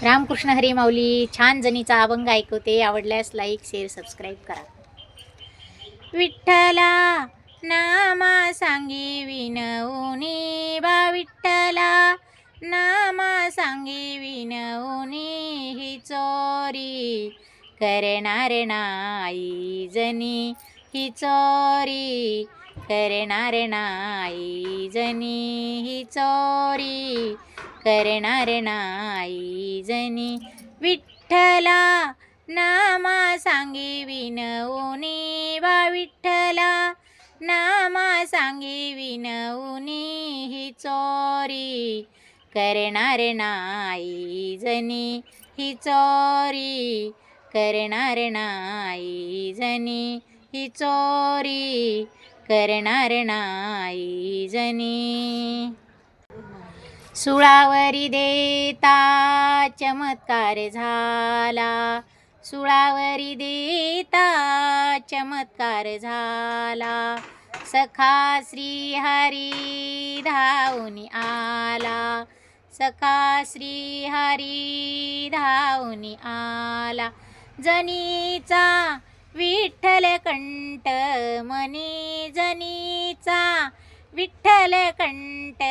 रामकृष्ण हरी माऊली. छान जणीचा अभंग ऐकवते. आवडल्यास लाईक शेअर सबस्क्राईब करा. विठ्ठला नामा सांगी विनवणी बा, विठ्ठला नामा सांगी विनवणी ही चोरी करणार नाही जनी, ही चोरी करणार नाही जनी, ही चोरी करणार नाही जनी. विठ्ठला नामा सांगी विनवणी बा, विठ्ठला नामा सांगी विनवणी ही चोरी करणार नाही जनी, ही चोरी करणार नाही जनी, ही चोरी करणार नाही जनी. सुळावरी देता चमत्कार झाला, सुळावरी देता चमत्कार झाला. सखा श्री हरी धावून आला, सखा श्री हरी धावून आला. जनीचा विठ्ठल कंठ मनी, जनीचा विठ्ठल कंठ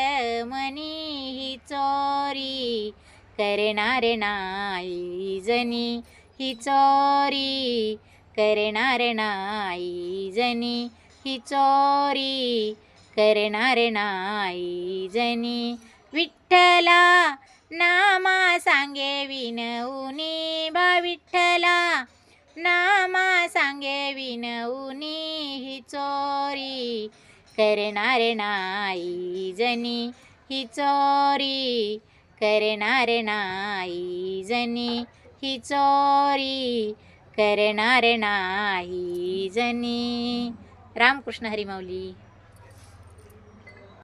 मनी ही चोरी करणार नाही जनी, ही चोरी करणार नाही जनी, ही चोरी करणार नाही जनी. विठ्ठला नामा सांगे विनवणी बा, विठ्ठला नामा सांगे विनवणी ही चोरी करणार नाही जनी, ही चोरी करणार नाही जनी, ही चोरी करणार नाही जनी. रामकृष्ण हरी माऊली.